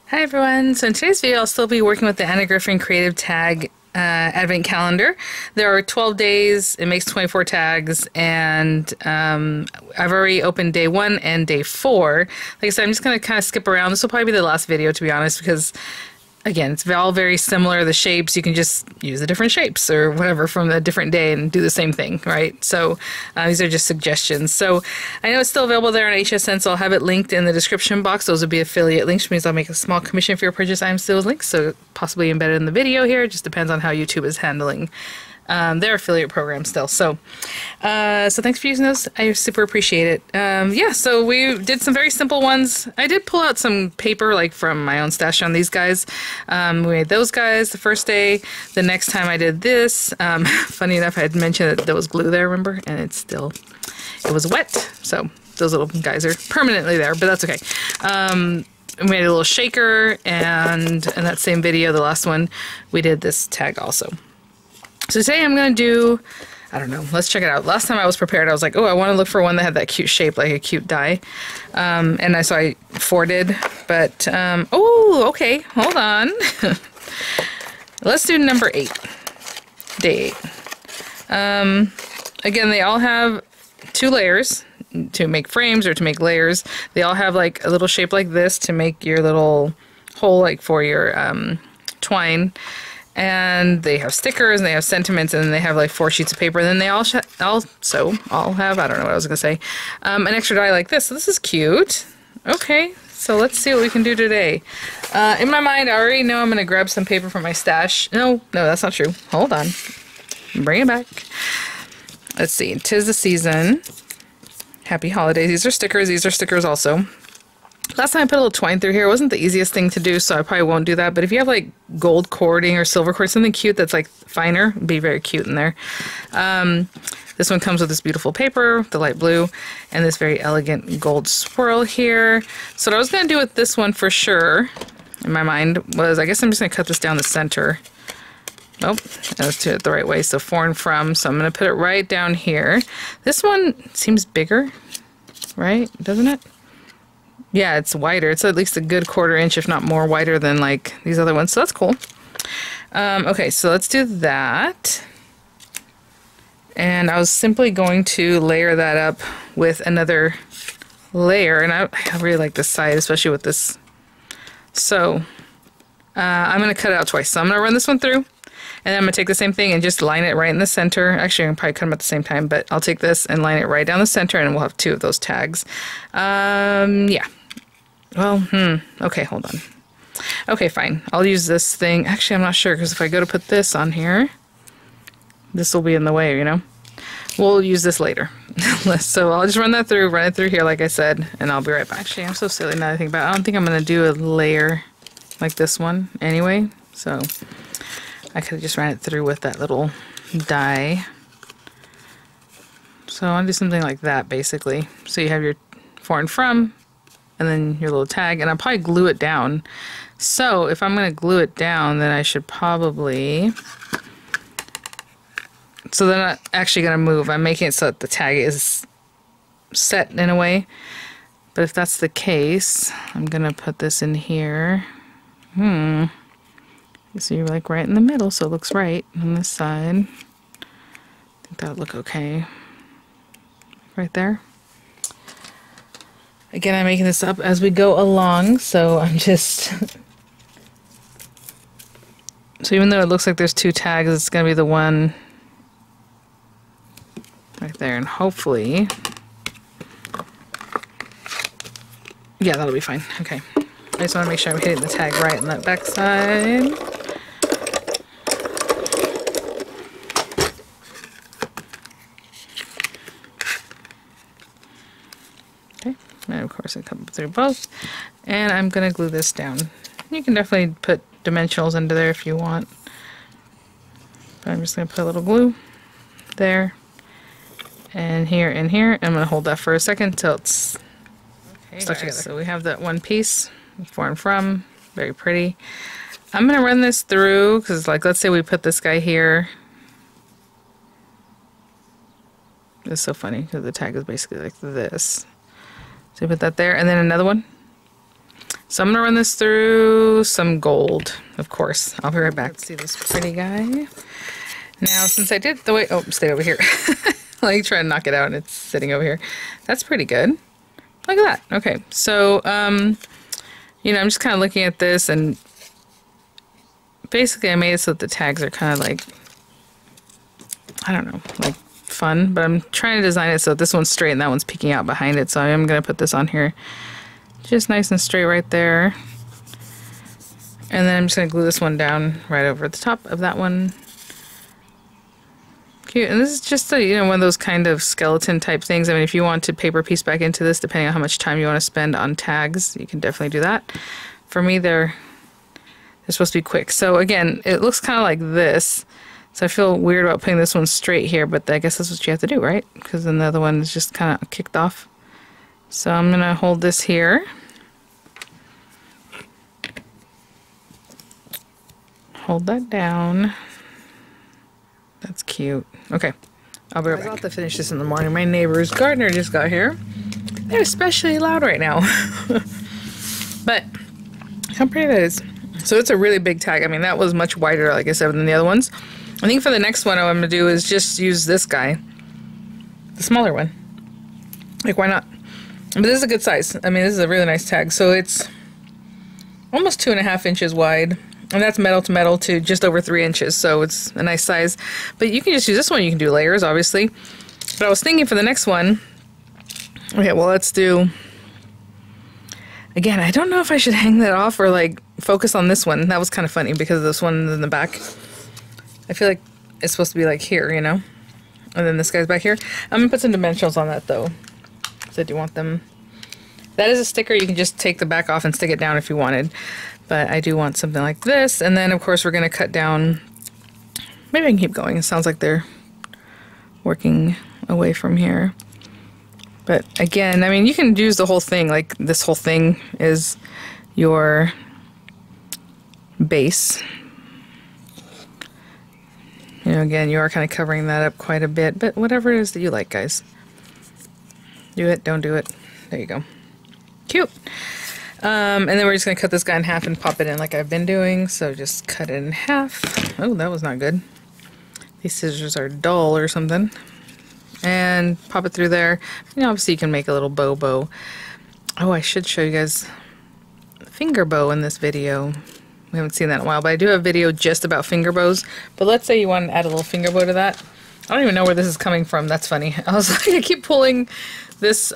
Hi everyone, so in today's video I'll still be working with the Griffin Creative Tag Advent Calendar. There are 12 days, it makes 24 tags, and I've already opened day 1 and day 4. Like I said, I'm just going to kind of skip around. This will probably be the last video, to be honest, because again, it's all very similar. The shapes, you can just use the different shapes or whatever from a different day and do the same thing, right? So these are just suggestions. So I know it's still available there on HSN, so I'll have it linked in the description box. Those will be affiliate links, which means I'll make a small commission for your purchase. I'm still links, so possibly embedded in the video here. It just depends on how YouTube is handling their affiliate program still. So thanks for using those. I super appreciate it. Yeah, so we did some very simple ones. I did pull out some paper like from my own stash on these guys. We made those guys the first day. The next time I did this, funny enough, I had mentioned that there was glue there, remember? And it was wet. So those little guys are permanently there, but that's okay. We made a little shaker, and in that same video, the last one, we did this tag also. So today I'm going to do, I don't know, let's check it out. Last time I was prepared, I was like, oh, I want to look for one that had that cute shape, like a cute die. So I 4 did, but, oh, okay, hold on. Let's do number 8, day 8. Again, they all have 2 layers to make frames or to make layers. They all have like a little shape like this to make your little hole like for your twine. And they have stickers, and they have sentiments, and then they have like 4 sheets of paper. And then they all have, I don't know what I was going to say, an extra die like this. So this is cute. Okay, so let's see what we can do today. In my mind, I already know I'm going to grab some paper from my stash. No, that's not true. Hold on. Bring it back. Let's see. 'Tis the season. Happy holidays. These are stickers also. Last time I put a little twine through here. It wasn't the easiest thing to do, so I probably won't do that. But if you have like gold cording or silver cord, something cute that's like finer, it'd be very cute in there. This one comes with this beautiful paper, the light blue, and this very elegant gold swirl here. So what I was going to do with this one for sure, in my mind, was I guess I'm just going to cut this down the center. Nope, let's do it the right way. So for and from, so I'm going to put it right down here. This one seems bigger, right? Doesn't it? Yeah, it's wider. It's at least a good 1/4 inch, if not more, wider than like these other ones. So that's cool. Okay, so let's do that. And I was simply going to layer that up with another layer. And I really like this side, especially with this. So I'm going to cut it out twice. So I'm going to run this one through. And then I'm going to take the same thing and just line it right in the center. Actually, I can probably cut them at the same time, but I'll take this and line it right down the center, and we'll have 2 of those tags. Yeah. Well, okay, hold on. Okay, fine. I'll use this thing. Actually, I'm not sure, because if I go to put this on here, this will be in the way, you know? We'll use this later. So I'll just run it through here, like I said, and I'll be right back. Actually, I'm so silly now that I think about it. I don't think I'm going to do a layer like this one anyway, so I could have just ran it through with that little die. So I'll do something like that, basically. So you have your for and from, and then your little tag, and I'll probably glue it down. So if I'm going to glue it down, then I should probably... So they're not actually going to move. I'm making it so that the tag is set in a way. But if that's the case, I'm going to put this in here. So you're like right in the middle, so it looks right on this side. I think that would look okay. Right there. Again, I'm making this up as we go along, so I'm just... So even though it looks like there's 2 tags, it's going to be the one right there, and hopefully... Yeah, that'll be fine. Okay. I just want to make sure I'm hitting the tag right on that back side. Okay, and of course I come through both, and I'm going to glue this down. You can definitely put dimensionals into there if you want, but I'm just going to put a little glue there, and here, and here. I'm going to hold that for a second until it's stuck together. So we have that one piece, for and from, very pretty. I'm going to run this through, because like let's say we put this guy here. It's so funny, because the tag is basically like this. So you put that there, and then another one. So I'm gonna run this through some gold, of course. I'll be right back. Let's see this pretty guy. Now, since I did the way, oh, stay over here. Like try to knock it out and it's sitting over here. That's pretty good. Look at that. Okay, so, you know, I'm just kind of looking at this and basically I made it so that the tags are kind of like, I don't know, like fun, but I'm trying to design it so this one's straight and that one's peeking out behind it. So I am going to put this on here just nice and straight right there. And then I'm just going to glue this one down right over the top of that one. Cute. And this is just a, you know, one of those kind of skeleton type things. I mean, if you want to paper piece back into this, depending on how much time you want to spend on tags, you can definitely do that. For me, they're supposed to be quick. So again, it looks kind of like this. So I feel weird about putting this one straight here, but I guess that's what you have to do, right? Because then the other one is just kind of kicked off. So I'm going to hold this here. Hold that down. That's cute. Okay, I'll be right back. I was about to finish this in the morning. My neighbor's gardener just got here. They're especially loud right now. But how pretty that is. So it's a really big tag. I mean, that was much wider, like I said, than the other ones. I think for the next one, what I'm going to do is just use this guy. The smaller one. Like, why not? But this is a good size. I mean, this is a really nice tag. So it's almost 2.5 inches wide. And that's metal to metal to just over 3 inches, so it's a nice size. But you can just use this one. You can do layers, obviously. But I was thinking for the next one, okay, well, let's do, again, I don't know if I should hang that off or, like, focus on this one. That was kind of funny because this one in the back, I feel like it's supposed to be, like, here, you know? And then this guy's back here. I'm going to put some dimensionals on that, though. So I do want them. That is a sticker. You can just take the back off and stick it down if you wanted. But I do want something like this. And then, of course, we're going to cut down. Maybe I can keep going. It sounds like they're working away from here. But again, I mean, you can use the whole thing. Like, this whole thing is your base. You know, again, you are kind of covering that up quite a bit. But whatever it is that you like, guys. Do it, don't do it. There you go. Cute. And then we're just going to cut this guy in half and pop it in like I've been doing. So just cut it in half. Oh, that was not good. These scissors are dull or something. And pop it through there. You know, obviously you can make a little bow. Oh, I should show you guys finger bow in this video. We haven't seen that in a while, but I do have a video just about finger bows. But let's say you want to add a little finger bow to that. I don't even know where this is coming from. That's funny. I was like, I keep pulling this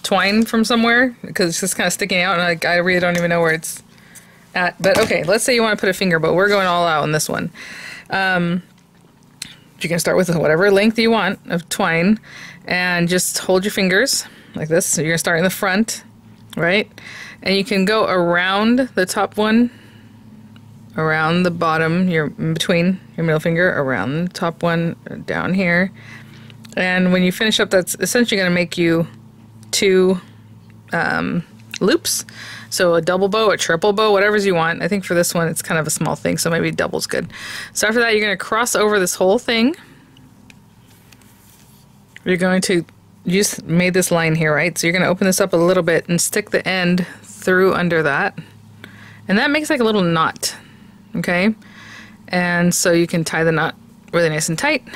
twine from somewhere because it's just kind of sticking out, and I really don't even know where it's at. But okay, let's say you want to put a finger bow. We're going all out on this one. You can start with whatever length you want of twine and just hold your fingers like this. So you're going to start in the front, right? And you can go around the top one, around the bottom, in between your middle finger, around the top one, down here. And when you finish up, that's essentially going to make you 2 loops. So a double bow, a triple bow, whatever's you want. I think for this one it's kind of a small thing, so maybe double's good. So after that, you're going to cross over this whole thing. You're going to, you just made this line here, right? So you're going to open this up a little bit and stick the end through under that. And that makes like a little knot, okay? And so you can tie the knot really nice and tight.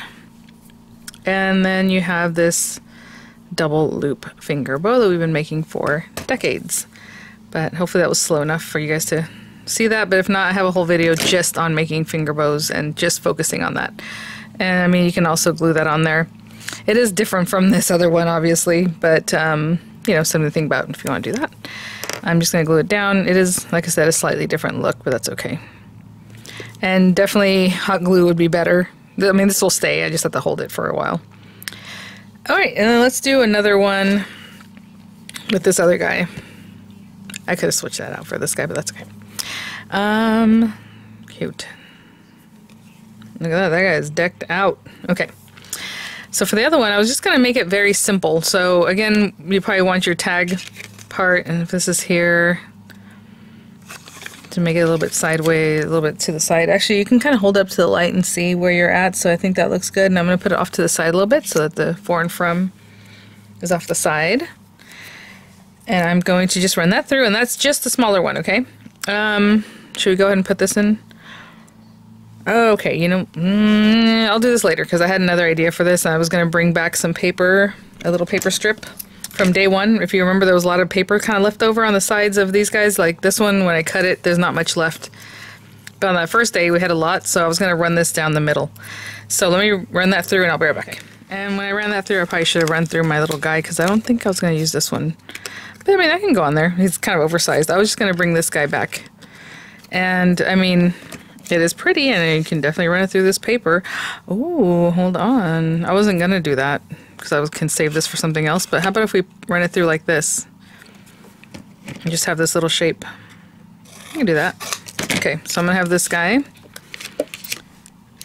And then you have this double loop finger bow that we've been making for decades. But hopefully that was slow enough for you guys to see that. But if not, I have a whole video just on making finger bows and just focusing on that. And I mean, you can also glue that on there. It is different from this other one, obviously, but you know, something to think about if you want to do that. I'm just going to glue it down. It is, like I said, a slightly different look, but that's okay. And definitely hot glue would be better. I mean, this will stay. I just have to hold it for a while. All right, and then let's do another one with this other guy. I could have switched that out for this guy, but that's okay. Cute. Look at that. That guy is decked out. Okay. So for the other one, I was just going to make it very simple. So again, you probably want your tag part, and if this is here, to make it a little bit sideways, a little bit to the side. Actually, you can kind of hold up to the light and see where you're at, so I think that looks good. And I'm going to put it off to the side a little bit so that the for and from is off the side. And I'm going to just run that through, and that's just the smaller one, okay? Should we go ahead and put this in? Okay, you know, I'll do this later because I had another idea for this. I was going to bring back some paper, a little paper strip from day one. If you remember, there was a lot of paper kind of left over on the sides of these guys. Like this one, when I cut it, there's not much left. But on that first day, we had a lot, so I was going to run this down the middle. So let me run that through and I'll be right back. Okay. And when I ran that through, I probably should have run through my little guy because I don't think I was going to use this one. But I mean, I can go on there. He's kind of oversized. I was just going to bring this guy back. And I mean, it is pretty and you can definitely run it through this paper. Oh, hold on. I wasn't going to do that because I can save this for something else. But how about if we run it through like this? And just have this little shape. You can do that. Okay, so I'm going to have this guy.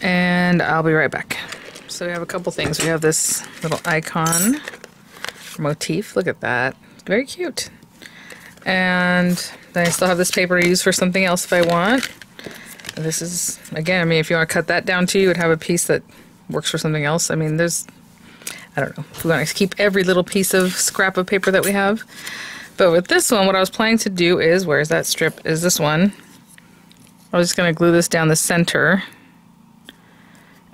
And I'll be right back. So we have a couple things. We have this little icon motif. Look at that. Very cute. And then I still have this paper to use for something else if I want. This is, again, I mean, if you want to cut that down too, you would have a piece that works for something else. I mean, there's, I don't know, if we want to keep every little piece of scrap of paper that we have. But with this one, what I was planning to do is, where's that strip, is this one. I was just going to glue this down the center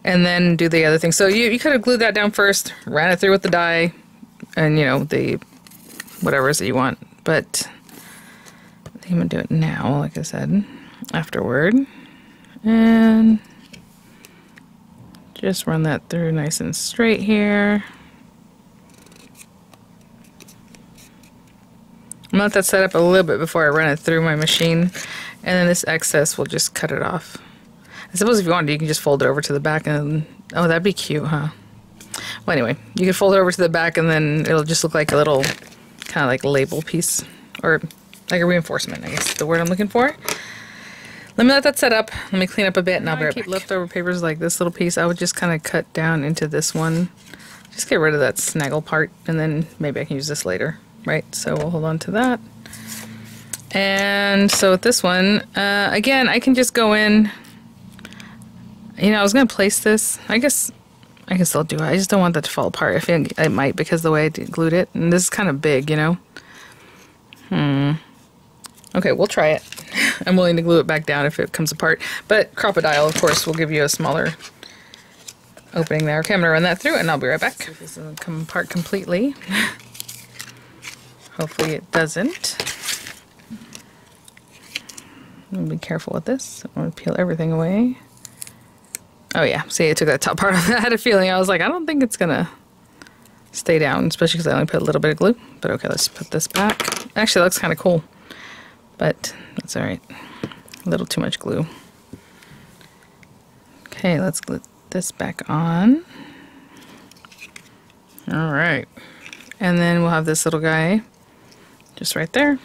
and then do the other thing. So you could have glued that down first, ran it through with the dye, and, you know, the whatever it is that you want. But I think I'm going to do it now, like I said, afterward. And just run that through nice and straight here. I'm going to let that set up a little bit before I run it through my machine. And then this excess, we'll just cut it off. I suppose if you wanted, you can just fold it over to the back and, oh, that'd be cute, huh? Well, anyway, you can fold it over to the back and then it'll just look like a little kind of like label piece, or like a reinforcement, I guess is the word I'm looking for. Let me let that set up. Let me clean up a bit and I'll be right back. Keep leftover papers like this little piece. I would just kind of cut down into this one. Just get rid of that snaggle part and then maybe I can use this later, right? So we'll hold on to that. And so with this one, again, I can just go in. You know, I was going to place this. I guess I can still do it. I just don't want that to fall apart. I feel it might because the way I glued it. And this is kind of big, you know. Okay, we'll try it. I'm willing to glue it back down if it comes apart. But Crocodile, of course, will give you a smaller opening there. Okay, I'm going to run that through and I'll be right back. See if this doesn't come apart completely. Hopefully it doesn't. I'm going to be careful with this. I'm going to peel everything away. Oh yeah, see, I took that top part off. I had a feeling. I was like, I don't think it's going to stay down, especially because I only put a little bit of glue. But okay, let's put this back. Actually, it looks kind of cool. But that's alright. A little too much glue. Okay, let's glue this back on. Alright. And then we'll have this little guy just right there.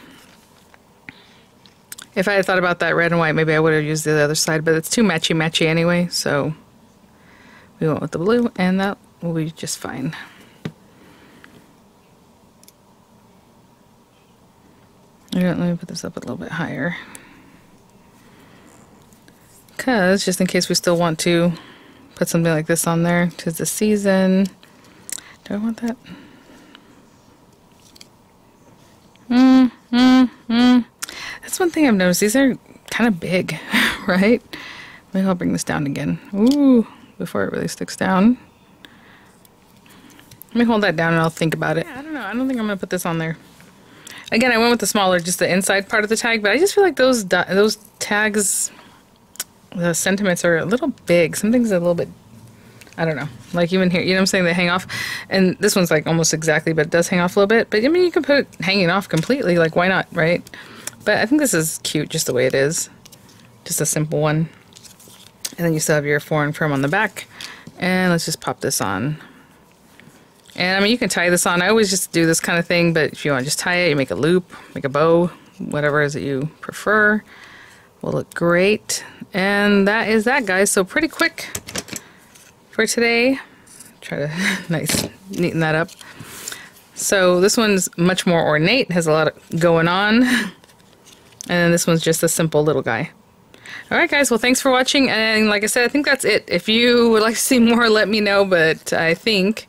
If I had thought about that red and white, maybe I would have used the other side, but it's too matchy-matchy anyway, so we went with the blue, and that will be just fine. Let me put this up a little bit higher. Because, just in case we still want to put something like this on there, 'tis the season. Do I want that? That's one thing I've noticed. These are kind of big, right? Maybe I'll bring this down again. Ooh, before it really sticks down. Let me hold that down and I'll think about it. Yeah, I don't know. I don't think I'm going to put this on there. Again, I went with the smaller, just the inside part of the tag, but I just feel like those tags, the sentiments are a little big. Something's a little bit, I don't know. Like even here, you know what I'm saying? They hang off. And this one's like almost exactly, but it does hang off a little bit. But I mean, you can put it hanging off completely. Like, why not, right? But I think this is cute just the way it is. Just a simple one. And then you still have your foreign firm on the back. And let's just pop this on. And I mean, you can tie this on. I always just do this kind of thing, but if you want to just tie it, you make a loop, make a bow, whatever it is that you prefer. Will look great. And that is that, guys. So pretty quick for today. Try to neaten that up. So this one's much more ornate, has a lot of going on. And this one's just a simple little guy. Alright guys, well thanks for watching, and like I said, I think that's it. If you would like to see more, let me know, but I think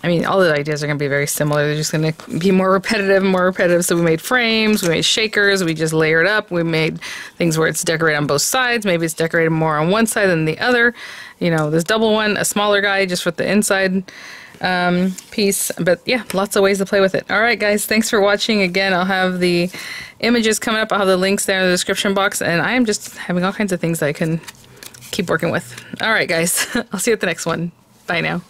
I mean, all the ideas are going to be very similar. They're just going to be more repetitive and more repetitive. So we made frames, we made shakers, we just layered up. We made things where it's decorated on both sides. Maybe it's decorated more on one side than the other. You know, this double one, a smaller guy just with the inside piece. But yeah, lots of ways to play with it. All right, guys, thanks for watching. Again, I'll have the images coming up. I'll have the links there in the description box. And I am just having all kinds of things that I can keep working with. All right, guys, I'll see you at the next one. Bye now.